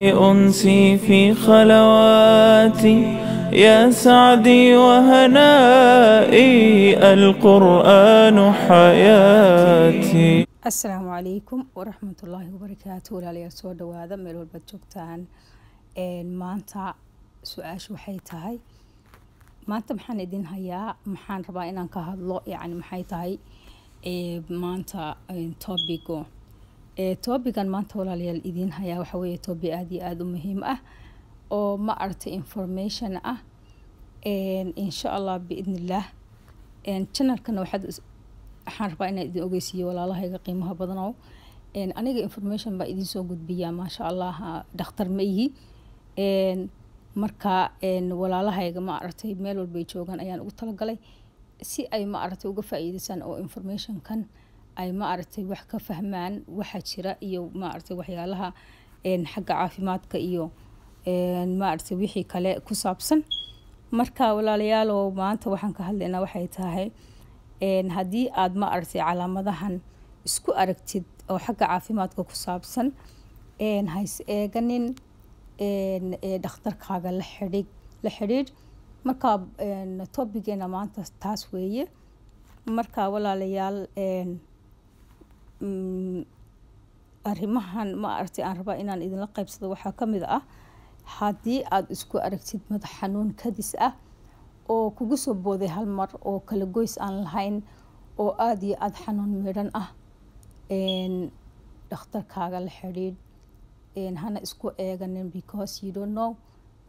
أنسي في خلواتي يا سعدي وهنائي القرآن حياتي. السلام عليكم ورحمة الله وبركاته. ولا soo dhawaada meel walba joogtaan. maanta su-aashu waxay tahay maanta maxaan idin hayaa, maxaan rabaa inaan ka hadlo, yani maxay tahay maanta topican maanta walaalayaal idin hayaa waxa weeye topic aad iyo aad u muhiim ah oo ma aragtay information ah. insha Allah biidnillah channelkan waxaan rabaa inaan idin ogeysiiyo walaalahayga qiimaha badan oo aniga information baa idin soo gudbiyaa maasha Allah, dhakhtar ma ihi. marka walaalahayga ma aragtay meel walba ay joogaan ayaan ugu talagalay si ay ma aragtay uga faa'iideystaan oo information kan ay ma aragtay wax ka fahmaan waxa jira iyo ma aragtay waxyaalaha xagga caafimaadka iyo ma aragtay wixii kale ku saabsan. marka walaalayaal oo maanta waxaan ka hadlaynaa waxay tahay haddii aad ma aragtay calaamadahan isku aragtid oo xagga caafimaadka ku saabsan, hays eeganin dhakhtarkaaga la xidhiidh. marka topigeena maanta taas weeye. marka walaalayaal arrimahan ma aragtay aan rabaa inaan idinla qaybsado waxaa ka mid ah haddii aad isku aragtid madax xanuun kadis ah oo kugu soo booday hal mar oo kala goys aan lahayn oo aad iyo aad xanuun midhan ah, dhakhtarkaaga la xidhiidh. hana isku eeganin because you don't know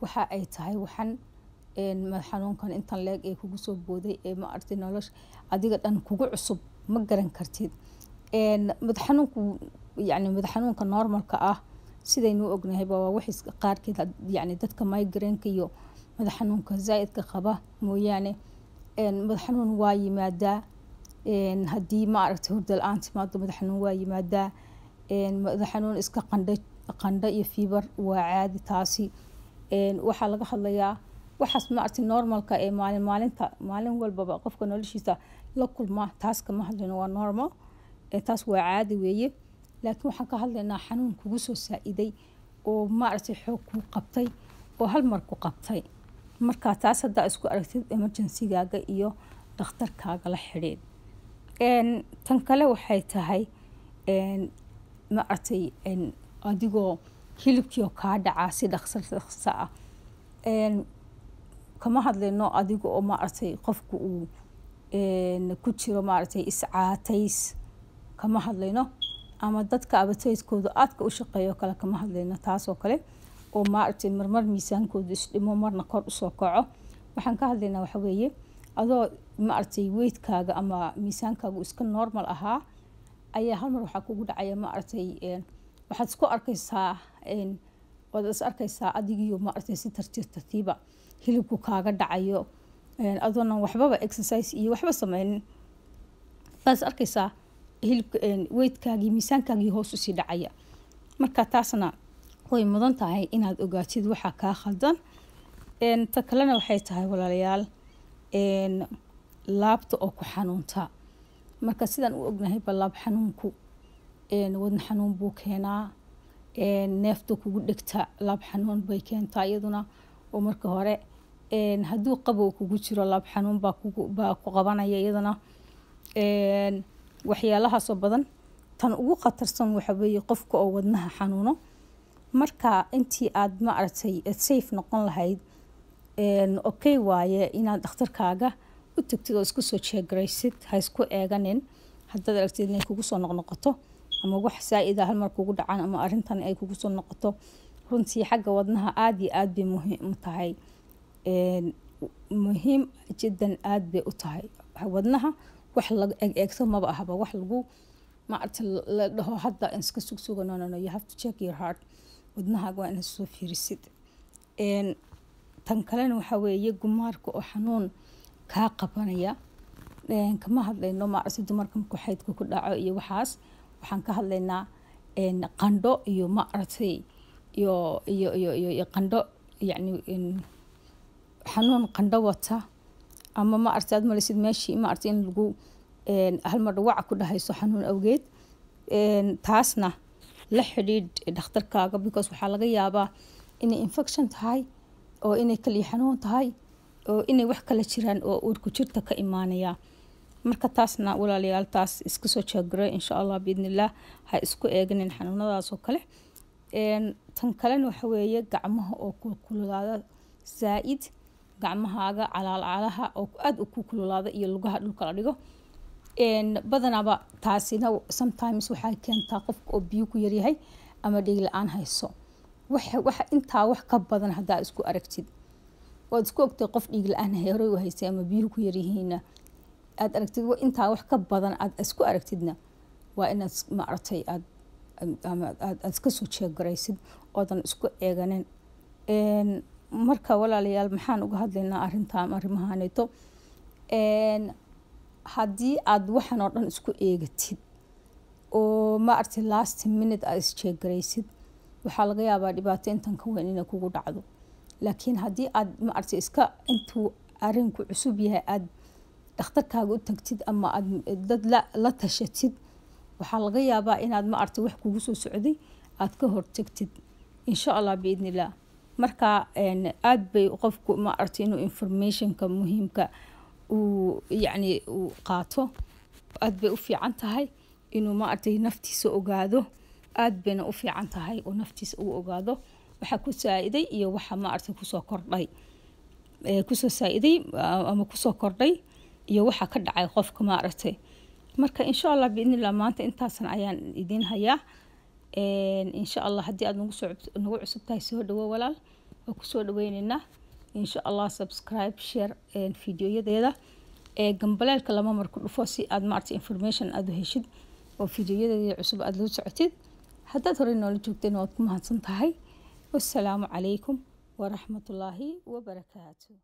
waxa ay tahay waxan madax xanuunkan intan leeg ee kugu soo booday ee ma aragtay nolosha adiga dhan kugu cusub ma garan kartid. madax xanuunku yani madax xanuunka normalka ah sidaynu ognahay waa wax qaarkeed yani dadka migraine-ka iyo madax xanuunka zaidka qaba mooyaane madax xanuun waa yimaadaa. haddii ma aragtay hurdo la'aan timaado madax xanuun waa yimaadaa. madax xanuun iska qandho iyo fever waa caadi taasi. waxaa laga hadlayaa waxaas ma aragtay normalka ee maalin walbaba qofka noloshiisa la kulma, taas kama hadlayno, waa normal, taas waa caadi weeye. laakiin waxaan ka hadlaynaa xanuun kugu soo saa'iday oo ma aragtay xoog ku qabtay oo hal mar ku qabtay. marka taas haddaa isku aragtid emergency-gaaga iyo dhakhtarkaaga la xidhiidh. tan kale waxay tahay ma aragtay adigoo hilibkiio kaa dhacaa si dhaqso ah. kama hadlayno adiga oo ma aragtay qofku uu ku jiro ma aragtay iscaatays, kama hadlayno, ama dadka abatayskooda aadka u shaqeeyo kale kama hadlayno taasoo kale oo ma aragtay marmar miisaankooda isdhimo marna kor usoo kaco. waxaan ka hadlaynaa waxa weeye adoo ma aragtay weightkaaga ama miisaankaagu iska normal ahaa ayaa hal mar waxaa kugu dhacaya ma aragtay waxaad isku arkaysaa waad is arkaysaa adigiyo ma aragtay si tartiiba hilibku kaaga dhacayo adoonan waxbaba exercise iyo waxba sameynin, baad is arkaysaa hilibka weightkaagii miisaankaagii hoos usii dhacaya. marka taasna way mudan tahay inaad ogaatid waxa kaa khaldan. ta kalena waxay tahay walaalayaal laabta oo ku xanuunta. marka sidaan u ognahay laab xanuunku wadna xanuun buu keenaa, neefta kugu dhegta laab xanuun bay keentaa iyaduna. oo marka hore hadduu qabow kugu jiro laab xanuun baa ku qabanaya iyaduna. waxyaalahaasoo badan tan ugu khatarsan waxa weeye qofka oo wadnaha xanuuno. marka intii aad ma aragtay safe noqon lahayd okay waaye inaad dhakhtarkaaga u tagtid oo isku soo jeegaraysid. ha isku eeganin haddaad aragtid inay kugu soo noqnoqoto ama wax saa'ida hal mar kugu dhacaan ama arrintan ay kugu soo noqoto. runtii xagga wadnaha aad iyo aad bay muhiim u tahay, muhiim jiddan aad bay u tahay. wadnaha wax laga eegto maba ahaba wax lagu ma aragtay la dhaho hadda iska sugsuga. no you have to check your heart. wadnahaaga waa inaad soo fiirisid. tan kalena waxaa weeye gumaarka oo xanuun kaa qabanaya. kama hadlayno ma aragtay dumarka markuu xaydka ku dhaco iyo waxaas. waxaan ka hadlaynaa qandho iyo ma aragtay iyo qandho, yani xanuun qandho wata ama ma aragtay aad malaysid meeshii ma aragtay in lagu hal mar dhawaca ku dhahayso xanuun awgeed. taasna la xidhiidh dhakhtarkaaga because waxaa laga yaabaa inay infection tahay oo inay kaliya xanuun tahay oo inay wax kala jiraan oo uurku jirta ka imaanaya marka taasna walaalayaal taas iska soo jeegray insha Allah biidnillah ha isku eeganin xanuunadaas oo kale tan kalena waxa weeye gacmaha oo kululaada zaa'id gacmahaaga calaalaha oo aad u kululaada iyo lugaha dhulka la dhigo badanaba taasina sometimes waxay keentaa qofka oo biyo ku yaryahay ama dhiig la'aan hayso waxa intaa wax ka badan hadaa isku aragtid oo isku ogtay qof dhiig la'aan hore u haysay ama biyo ku yaryihiina aad aragtid intaa wax ka badan aad isku aragtidna waa inaad ma aragtay aad iska soo jeegaraysid oodan isku eeganin marka walaalayaal maxaan uga hadlaynaa arrimahaanito haddii aad waxan oo dhan isku eegatid oo ma aragtay last minute aad isjeegaraysid waxaa laga yaabaa dhibaato intan ka weyn inay kugu dhacdo laakiin haddii aad ma aragtay iska intuu arinku cusub yahay aad dhakhtarkaaga u tagtid ama aad dad la tashatid waxaa laga yaabaa inaad ma aragtay wax kugu soo socday aad ka hortagtid insha Allah biidnillah marka aad bay qofku ma aragtay inuu informationka muhiimka uu yani uu qaato aad bay u fiican tahay inuu ma aragtay naftiisa ogaado aad bayna u fiican tahay oo naftiisa uu ogaado waxa ku saa'iday iyo waxa ma aragtay kusoo kordhay kusoo saa'iday ama kusoo kordhay iyo waxa ka dhacay qofka ma aragtay marka insha Allah biidnillah maanta intaasan ayaan idin hayaa insha Allah haddii aad nagu cusub tahay soo dhawo walaal oo ku soo dhaweynayna insha Allah subscribe share fiidiyoyadeeda gambaleelka lama marku dhufo si aad ma aragtay information aad u heshid oo fiidiyoyadeeda cusub aad la socotid haddaad hore noola joogteen waad ku mahadsan tahay wassalaamu calaykum waraxmatullaahi wabarakaatuh